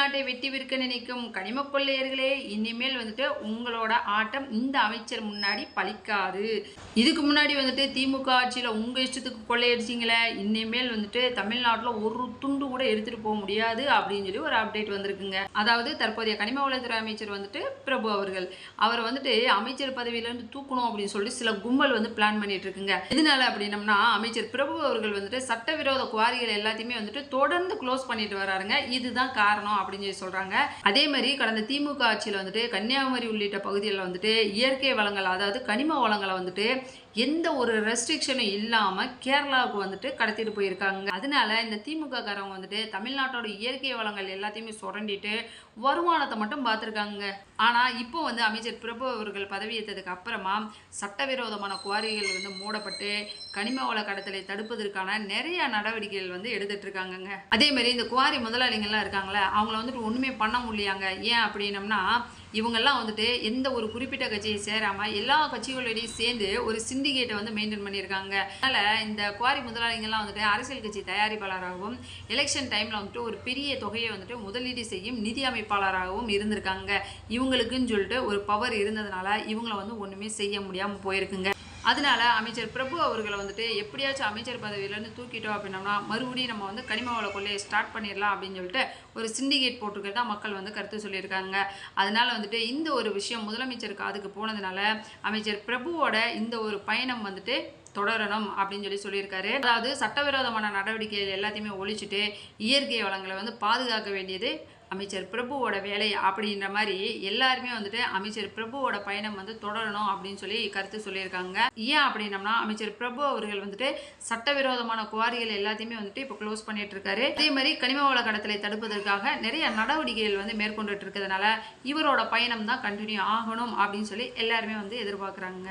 தமிழ்நாட்டை வெட்டி விற்க நினைக்கும் கனிம கொள்ளையர்களே, இனிமேல் வந்துட்டு உங்களோட ஆட்டம் இந்த அமைச்சர் முன்னாடி பலிக்காது. இதுக்கு முன்னாடி வந்துட்டு திமுக ஆட்சியில் உங்கள் இஷ்டத்துக்கு கொள்ளையடிச்சிங்களே, இனிமேல் வந்துட்டு தமிழ்நாட்டில் ஒரு துண்டு கூட எடுத்துகிட்டு போக முடியாது அப்படின்னு சொல்லி ஒரு அப்டேட் வந்திருக்குங்க. அதாவது தற்போதைய கனிம வளத்துறை அமைச்சர் வந்துட்டு பிரபு அவர்கள், அவரை வந்துட்டு அமைச்சர் பதவியிலேருந்து தூக்கணும் அப்படின்னு சொல்லி சில கும்பல் வந்து பிளான் பண்ணிட்டு இருக்குங்க. எதனால அப்படின்னம்னா, அமைச்சர் பிரபு அவர்கள் வந்துட்டு சட்டவிரோத குவாரிகள் எல்லாத்தையுமே வந்துட்டு தொடர்ந்து க்ளோஸ் பண்ணிட்டு வராருங்க. இதுதான் காரணம் அப்படின்னு சொல்லி சொல்றாங்க. அதே மாதிரி கடந்த திமுக ஆட்சியில் வந்துட்டு கன்னியாகுமரி உள்ளிட்ட பகுதிகளில் வந்துட்டு இயற்கை வளங்கள், அதாவது கனிம வளங்களை வந்துட்டு எந்த ஒரு ரெஸ்ட்ரிக்ஷனும் இல்லாமல் கேரளாவுக்கு வந்துட்டு கடத்திட்டு போயிருக்காங்க. அதனால இந்த திமுக காரவங்க வந்துட்டு தமிழ்நாட்டோட இயற்கை வளங்கள் எல்லாத்தையுமே சுரண்டிட்டு வருமானத்தை மட்டும் பார்த்துருக்காங்க. ஆனால் இப்போ வந்து அமைச்சர் பிரபு அவர்கள் பதவியேற்றதுக்கு அப்புறமா சட்டவிரோதமான குவாரிகள் வந்து மூடப்பட்டு கனிம வள கடத்தலை தடுப்பதற்கான நிறைய நடவடிக்கைகள் வந்து எடுத்துட்டு இருக்காங்கங்க. அதே மாதிரி இந்த குவாரி முதலாளிகள்லாம் இருக்காங்களே, அவங்கள வந்துட்டு ஒன்றுமே பண்ண முடியாங்க. ஏன் அப்படின்னம்னா, இவங்கெல்லாம் வந்துட்டு எந்த ஒரு குறிப்பிட்ட கட்சியை சேராமல் எல்லா கட்சிகளோடையும் சேர்ந்து ஒரு சிண்டிகேட்டை வந்து மெயின்டைன் பண்ணியிருக்காங்க. அதனால் இந்த குவாரி முதலாளிகள்லாம் வந்துட்டு அரசியல் கட்சி தயாரிப்பாளராகவும் எலெக்ஷன் டைமில் வந்துட்டு ஒரு பெரிய தொகையை வந்துட்டு முதலீடு செய்யும் நிதி அமைப்பாளராகவும் இருந்திருக்காங்க. இவங்களுக்குன்னு சொல்லிட்டு ஒரு பவர் இருந்ததுனால இவங்கள வந்து ஒன்றுமே செய்ய முடியாமல் போயிருக்குங்க. அதனால அமைச்சர் பிரபு அவர்களை வந்துட்டு எப்படியாச்சும் அமைச்சர் பதவியிலேருந்து தூக்கிட்டோம் அப்படின்னோம்னா மறுபடியும் நம்ம வந்து கனிம வள கொள்ளையை ஸ்டார்ட் பண்ணிடலாம் அப்படின்னு சொல்லிட்டு ஒரு சிண்டிகேட் போட்டிருக்கிறதா மக்கள் வந்து கருத்து சொல்லியிருக்காங்க. அதனால வந்துட்டு இந்த ஒரு விஷயம் முதலமைச்சர் காதுக்கு போனதுனால அமைச்சர் பிரபுவோட இந்த ஒரு பயணம் வந்துட்டு தொடரணும் அப்படின்னு சொல்லியிருக்காரு. அதாவது சட்டவிரோதமான நடவடிக்கைகள் எல்லாத்தையுமே ஒழிச்சுட்டு இயற்கை வளங்களை வந்து பாதுகாக்க வேண்டியது அமைச்சர் பிரபுவோட வேலை அப்படின்ற மாதிரி எல்லாருமே வந்துட்டு அமைச்சர் பிரபுவோட பயணம் வந்து தொடரணும் அப்படின்னு சொல்லி கருத்து சொல்லியிருக்காங்க. ஏன் அப்படின்னம்னா, அமைச்சர் பிரபு அவர்கள் வந்துட்டு சட்டவிரோதமான குவாரிகள் எல்லாத்தையுமே வந்துட்டு இப்போ க்ளோஸ் பண்ணிட்டு இருக்காரு. அதே மாதிரி கனிம வள கடத்தலை தடுப்பதற்காக நிறைய நடவடிக்கைகள் வந்து மேற்கொண்டுட்டு இருக்கிறதுனால இவரோட பயணம் தான் கண்டினியூ ஆகணும் அப்படின்னு சொல்லி எல்லாருமே வந்து எதிர்பார்க்குறாங்க.